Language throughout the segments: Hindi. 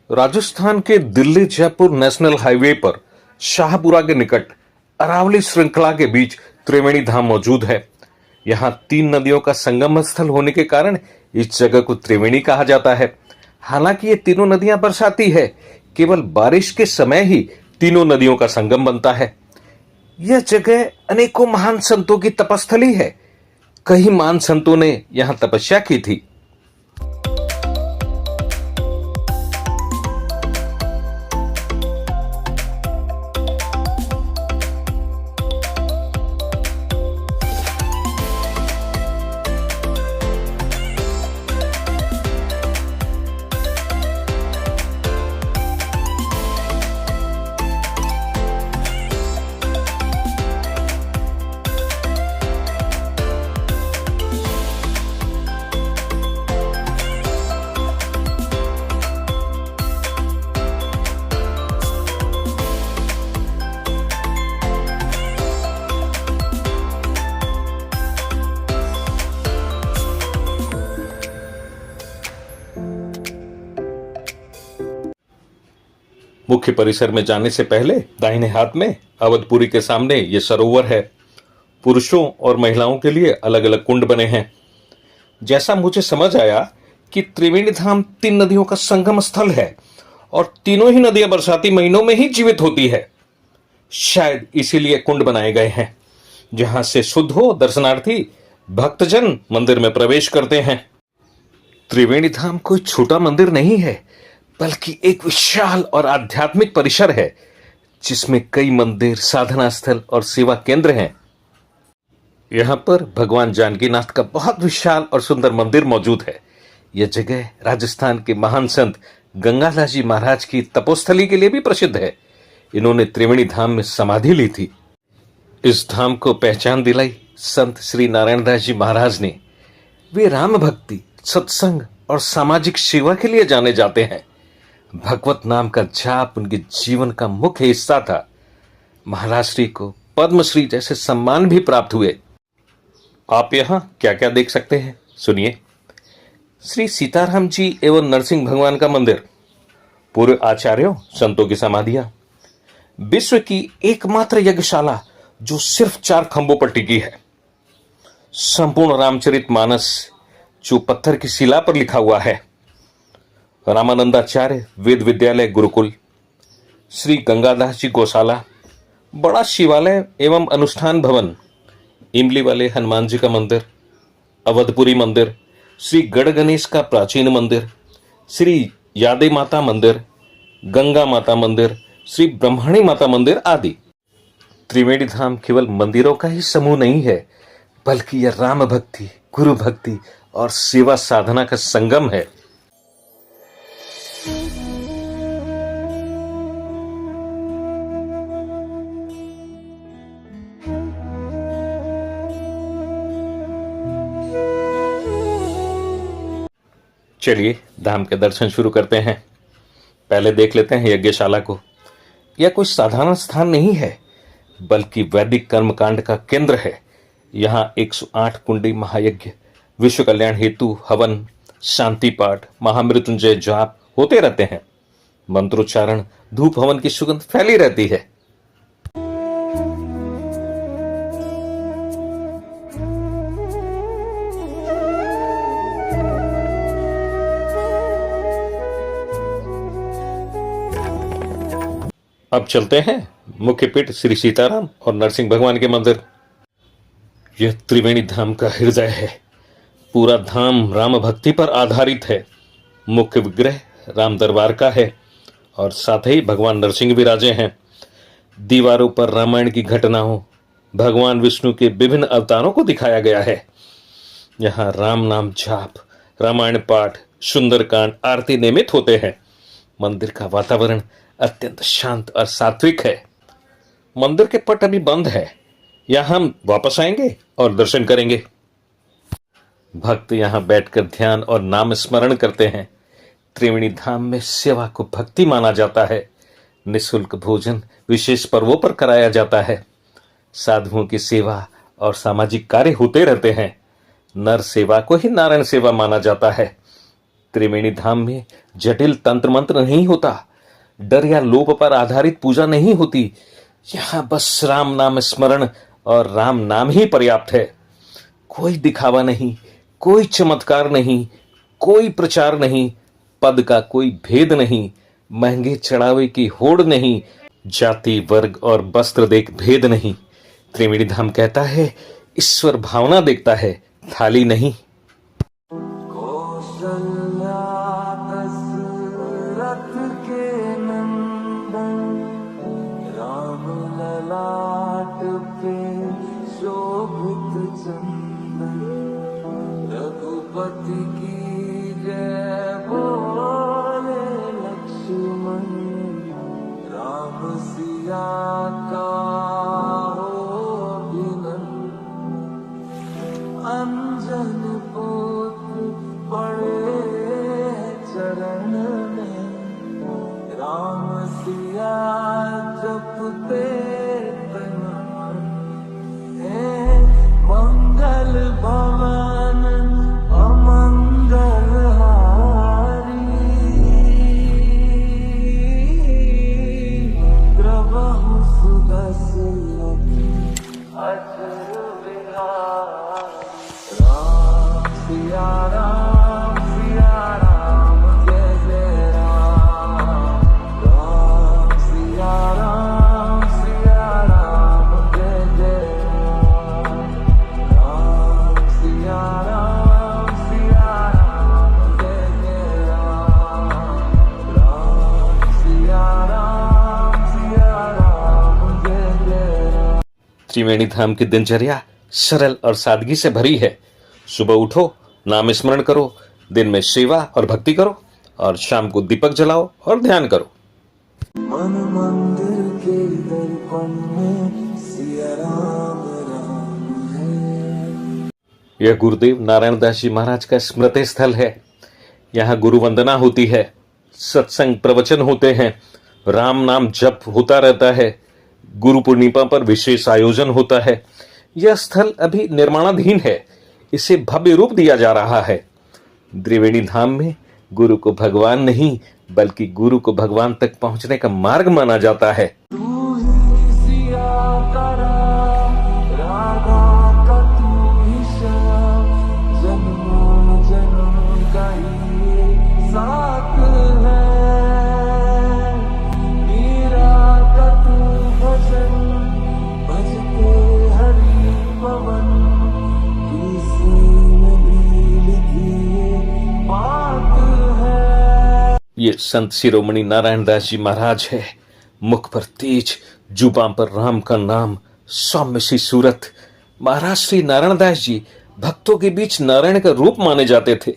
राजस्थान के दिल्ली जयपुर नेशनल हाईवे पर शाहपुरा के निकट अरावली श्रृंखला के बीच त्रिवेणी धाम मौजूद है। यहाँ तीन नदियों का संगम स्थल होने के कारण इस जगह को त्रिवेणी कहा जाता है। हालांकि ये तीनों नदियां बरसाती है, केवल बारिश के समय ही तीनों नदियों का संगम बनता है। यह जगह अनेकों महान संतों की तपस्थली है। कई महान संतों ने यहाँ तपस्या की थी। मुख्य परिसर में जाने से पहले दाहिने हाथ में अवधपुरी के सामने यह सरोवर है। पुरुषों और महिलाओं के लिए अलग अलग कुंड बने हैं। जैसा मुझे समझ आया कि त्रिवेणी धाम तीन नदियों का संगम स्थल है और तीनों ही नदियां बरसाती महीनों में ही जीवित होती है। शायद इसीलिए कुंड बनाए गए हैं, जहां से शुद्ध हो दर्शनार्थी भक्तजन मंदिर में प्रवेश करते हैं। त्रिवेणी धाम कोई छोटा मंदिर नहीं है, बल्कि एक विशाल और आध्यात्मिक परिसर है, जिसमें कई मंदिर, साधना स्थल और सेवा केंद्र हैं। यहाँ पर भगवान जानकीनाथ का बहुत विशाल और सुंदर मंदिर मौजूद है। यह जगह राजस्थान के महान संत गंगादास जी महाराज की तपोस्थली के लिए भी प्रसिद्ध है। इन्होंने त्रिवेणी धाम में समाधि ली थी। इस धाम को पहचान दिलाई संत श्री नारायण दास जी महाराज ने। वे राम भक्ति, सत्संग और सामाजिक सेवा के लिए जाने जाते हैं। भगवत नाम का जाप उनके जीवन का मुख्य हिस्सा था। महाराज श्री को पद्मश्री जैसे सम्मान भी प्राप्त हुए। आप यहाँ क्या क्या देख सकते हैं, सुनिए। श्री सीताराम जी एवं नरसिंह भगवान का मंदिर, पूर्व आचार्यों संतों की समाधियां, विश्व की एकमात्र यज्ञशाला जो सिर्फ 4 खंभों पर टिकी है, संपूर्ण रामचरित मानस जो पत्थर की शिला पर लिखा हुआ है, रामानंदाचार्य वेद विद्यालय गुरुकुल, श्री गंगादास जी गौशाला, बड़ा शिवालय एवं अनुष्ठान भवन, इमली वाले हनुमान जी का मंदिर, अवधपुरी मंदिर, श्री गढ़ गणेश का प्राचीन मंदिर, श्री यादे माता मंदिर, गंगा माता मंदिर, श्री ब्रह्मणी माता मंदिर आदि। त्रिवेणी धाम केवल मंदिरों का ही समूह नहीं है, बल्कि यह राम भक्ति, गुरु भक्ति और सेवा साधना का संगम है। चलिए धाम के दर्शन शुरू करते हैं। पहले देख लेते हैं यज्ञशाला को। यह कोई साधारण स्थान नहीं है, बल्कि वैदिक कर्मकांड का केंद्र है। यहाँ 108 कुंडी महायज्ञ, विश्व कल्याण हेतु हवन, शांति पाठ, महामृत्युंजय जाप होते रहते हैं। मंत्रोच्चारण, धूप हवन की सुगंध फैली रहती है। अब चलते हैं मुख्य पीठ श्री सीताराम और नरसिंह भगवान के मंदिर। यह त्रिवेणी धाम का हृदय है। पूरा धाम राम भक्ति पर आधारित है। मुख्य विग्रह राम दरबार का है और साथ ही भगवान नरसिंह विराजे हैं। दीवारों पर रामायण की घटनाओं, भगवान विष्णु के विभिन्न अवतारों को दिखाया गया है। यहाँ राम नाम जाप, रामायण पाठ, सुंदरकांड, आरती नियमित होते हैं। मंदिर का वातावरण अत्यंत शांत और सात्विक है। मंदिर के पट अभी बंद है। यहाँ हम वापस आएंगे और दर्शन करेंगे। भक्त यहाँ बैठकर ध्यान और नाम स्मरण करते हैं। त्रिवेणी धाम में सेवा को भक्ति माना जाता है। निःशुल्क भोजन विशेष पर्वों पर कराया जाता है। साधुओं की सेवा और सामाजिक कार्य होते रहते हैं। नर सेवा को ही नारायण सेवा माना जाता है। त्रिवेणी धाम में जटिल तंत्र मंत्र नहीं होता, डर या लोभ पर आधारित पूजा नहीं होती। यहां बस राम नाम स्मरण और राम नाम ही पर्याप्त है। कोई दिखावा नहीं, कोई चमत्कार नहीं, कोई प्रचार नहीं, पद का कोई भेद नहीं, महंगे चढ़ावे की होड़ नहीं, जाति वर्ग और वस्त्र देख भेद नहीं। त्रिवेणी धाम कहता है ईश्वर भावना देखता है, थाली नहीं। कौशल्या दशरथ के नंदन, राम ललाट पे शोभित चंदन, रघुपति की जय बोले लक्ष्मण, राम सिया का हो अभिनंदन। अंजन पुत्र पड़े चरण में, राम सिया जपते तन मन। हे मंगल भवन अमंगल हारी, द्रवहु सुदशरथ अचर विहारी। राम सिया राम जय जय राम, राम सिया राम जय जय राम, राम सिया राम जय जय राम, राम सिया राम जय जय राम। त्रिवेणी धाम की दिनचर्या सरल और सादगी से भरी है। सुबह उठो, नाम स्मरण करो, दिन में सेवा और भक्ति करो, और शाम को दीपक जलाओ और ध्यान करो। मन मंदिर के दर्पण में सिया राम राम है। यह गुरुदेव नारायण दास जी महाराज का स्मृति स्थल है। यहाँ गुरु वंदना होती है, सत्संग प्रवचन होते हैं, राम नाम जप होता रहता है, गुरु पूर्णिमा पर विशेष आयोजन होता है। यह स्थल अभी निर्माणाधीन है, इसे भव्य रूप दिया जा रहा है। त्रिवेणी धाम में गुरु को भगवान नहीं बल्कि गुरु को भगवान तक पहुंचने का मार्ग माना जाता है। तू ही सिया का राम, राधा का तू ही श्याम, जन्मों जन्म का ये साथ है। मीरा का तू भजन, भजते हरि पवन, किसी ने भी लिखी ये बात है। ये संत शिरोमणि नारायण दास जी महाराज है। मुख पर तेज, जुबान पर राम का नाम, सौम्य सी सूरत। महाराज श्री नारायण दास जी भक्तों के बीच नारायण का रूप माने जाते थे।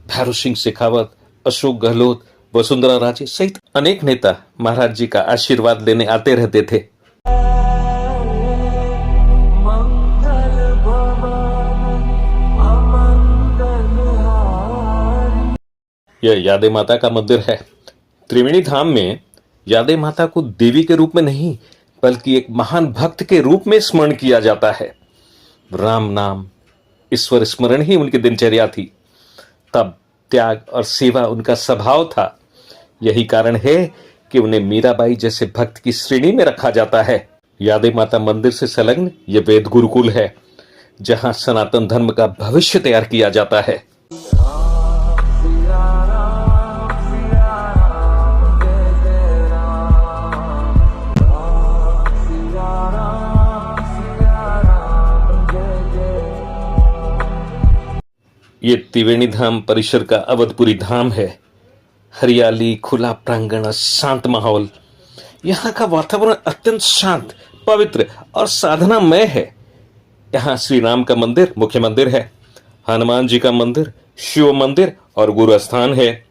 भैरव सिंह शेखावत, अशोक गहलोत, वसुंधरा राजे सहित अनेक नेता महाराज जी का आशीर्वाद लेने आते रहते थे। मंगल भवन अमंगल हारी। यह यादे माता का मंदिर है। त्रिवेणी धाम में यादे माता को देवी के रूप में नहीं बल्कि एक महान भक्त के रूप में स्मरण किया जाता है। राम नाम, ईश्वर स्मरण ही उनकी दिनचर्या थी। तब त्याग और सेवा उनका स्वभाव था। यही कारण है कि उन्हें मीराबाई जैसे भक्त की श्रेणी में रखा जाता है। यादे माता मंदिर से संलग्न ये वेद गुरुकुल है, जहां सनातन धर्म का भविष्य तैयार किया जाता है। ये त्रिवेणी धाम परिसर का अवधपुरी धाम है। हरियाली, खुला प्रांगण और शांत माहौल। यहाँ का वातावरण अत्यंत शांत, पवित्र और साधनामय है। यहाँ श्री राम का मंदिर मुख्य मंदिर है, हनुमान जी का मंदिर, शिव मंदिर और गुरु स्थान है।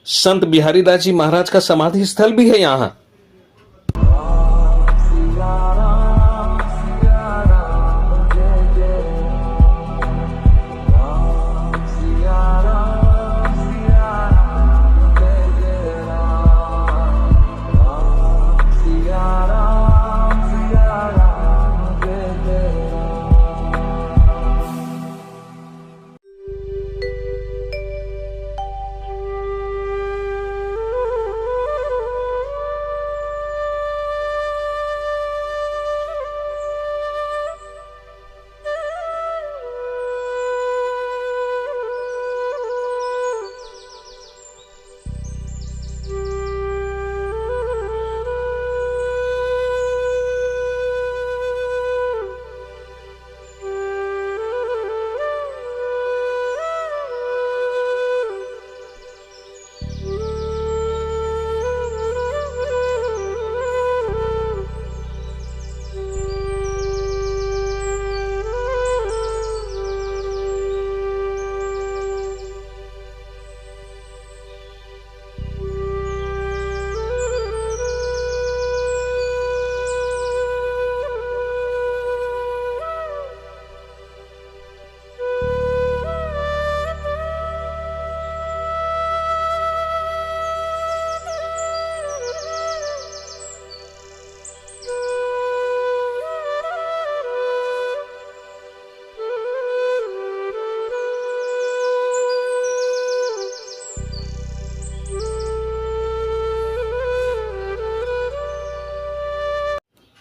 संत बिहारीदास जी महाराज का समाधि स्थल भी है यहाँ।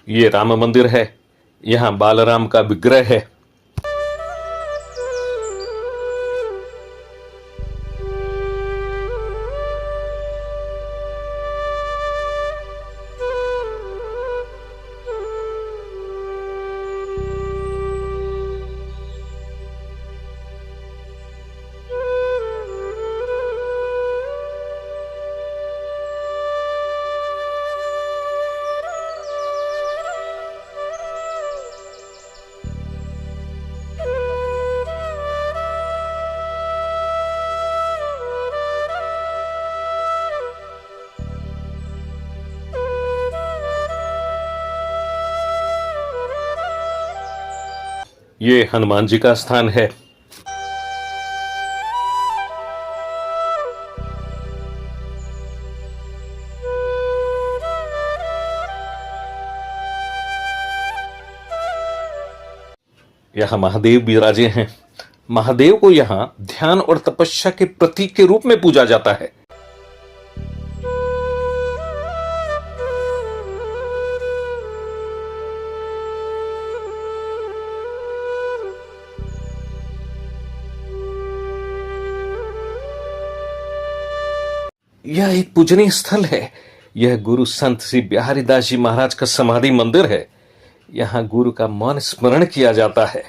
ये राम मंदिर है, यहां बालराम का विग्रह है। ये हनुमान जी का स्थान है। यहां महादेव विराजे हैं। महादेव को यहां ध्यान और तपस्या के प्रतीक के रूप में पूजा जाता है। यह एक पूजनीय स्थल है। यह गुरु संत श्री बिहारी दास जी महाराज का समाधि मंदिर है। यहाँ गुरु का मौन स्मरण किया जाता है।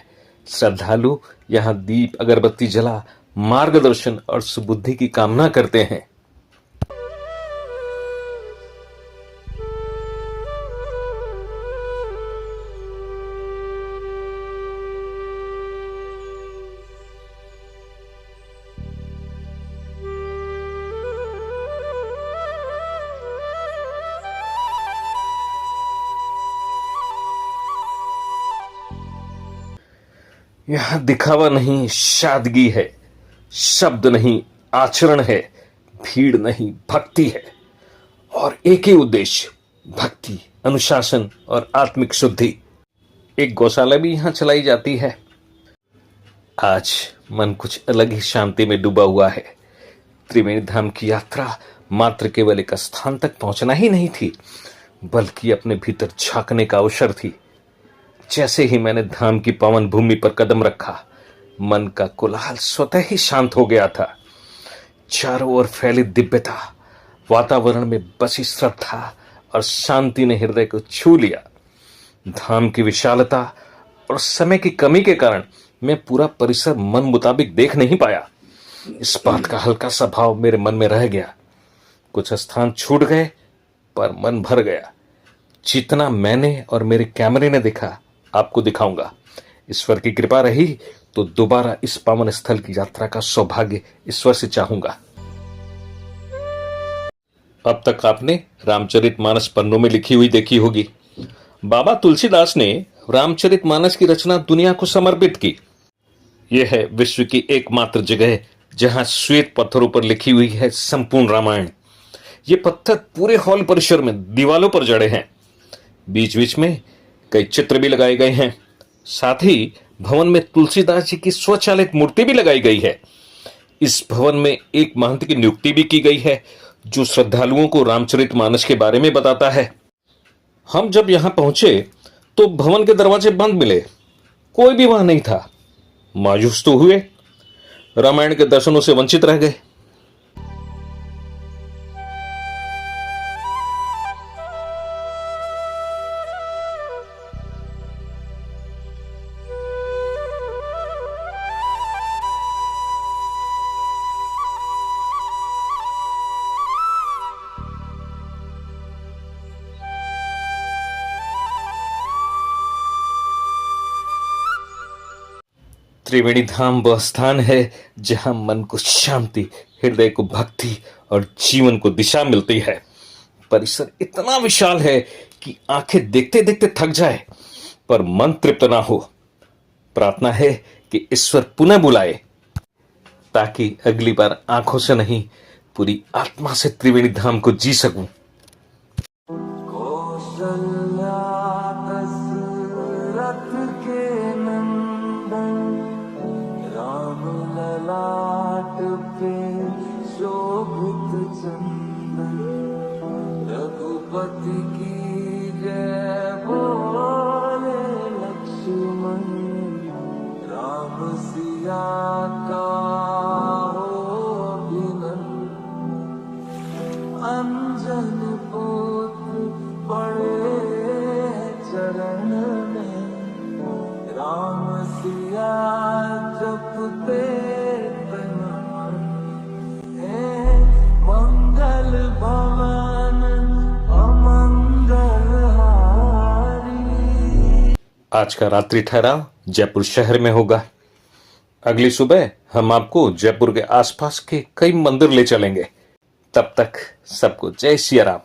श्रद्धालु यहाँ दीप अगरबत्ती जला मार्गदर्शन और सुबुद्धि की कामना करते हैं। यहां दिखावा नहीं, सादगी है। शब्द नहीं, आचरण है। भीड़ नहीं, भक्ति है। और एक ही उद्देश्य, भक्ति, अनुशासन और आत्मिक शुद्धि। एक गौशाला भी यहां चलाई जाती है। आज मन कुछ अलग ही शांति में डूबा हुआ है। त्रिवेणी धाम की यात्रा मात्र केवल एक स्थान तक पहुंचना ही नहीं थी, बल्कि अपने भीतर झांकने का अवसर थी। जैसे ही मैंने धाम की पावन भूमि पर कदम रखा, मन का कोलाहल स्वतः ही शांत हो गया था। चारों ओर फैली दिव्यता, वातावरण में बसी श्रद्धा और शांति ने हृदय को छू लिया। धाम की विशालता और समय की कमी के कारण मैं पूरा परिसर मन मुताबिक देख नहीं पाया। इस बात का हल्का सा भाव मेरे मन में रह गया। कुछ स्थान छूट गए, पर मन भर गया। जितना मैंने और मेरे कैमरे ने देखा, आपको दिखाऊंगा। ईश्वर की कृपा रही तो दोबारा इस पावन स्थल की यात्रा का सौभाग्य ईश्वर से चाहूंगा। अब तक आपने रामचरितमानस पन्नों में लिखी हुई देखी होगी। बाबा तुलसीदास ने रामचरितमानस की रचना दुनिया को समर्पित की। यह है विश्व की एकमात्र जगह जहां श्वेत पत्थरों पर लिखी हुई है संपूर्ण रामायण। ये पत्थर पूरे हॉल परिसर में दीवालों पर जड़े हैं। बीच बीच में कई चित्र भी लगाए गए हैं। साथ ही भवन में तुलसीदास जी की स्वचालित मूर्ति भी लगाई गई है। इस भवन में एक महंत की नियुक्ति भी की गई है, जो श्रद्धालुओं को रामचरितमानस के बारे में बताता है। हम जब यहां पहुंचे तो भवन के दरवाजे बंद मिले। कोई भी वहां नहीं था। मायूस तो हुए, रामायण के दर्शनों से वंचित रह गए। त्रिवेणी धाम वह स्थान है जहां मन को शांति, हृदय को भक्ति और जीवन को दिशा मिलती है। परिसर इतना विशाल है कि आंखें देखते देखते थक जाए, पर मन तृप्त ना हो। प्रार्थना है कि ईश्वर पुनः बुलाए, ताकि अगली बार आंखों से नहीं, पूरी आत्मा से त्रिवेणी धाम को जी सकूं। कौशल्या दशरथ के नंदन, राम ललाट पे शोभित चंदन, रघुपति की जय बोल। अंजन पोत पड़े चरण में, राम सिया जपते तन मन है, मंगल भवन अमंगल हारी। आज का रात्रि ठहराव जयपुर शहर में होगा। अगली सुबह हम आपको जयपुर के आसपास के कई मंदिर ले चलेंगे। तब तक सबको जय सिया राम।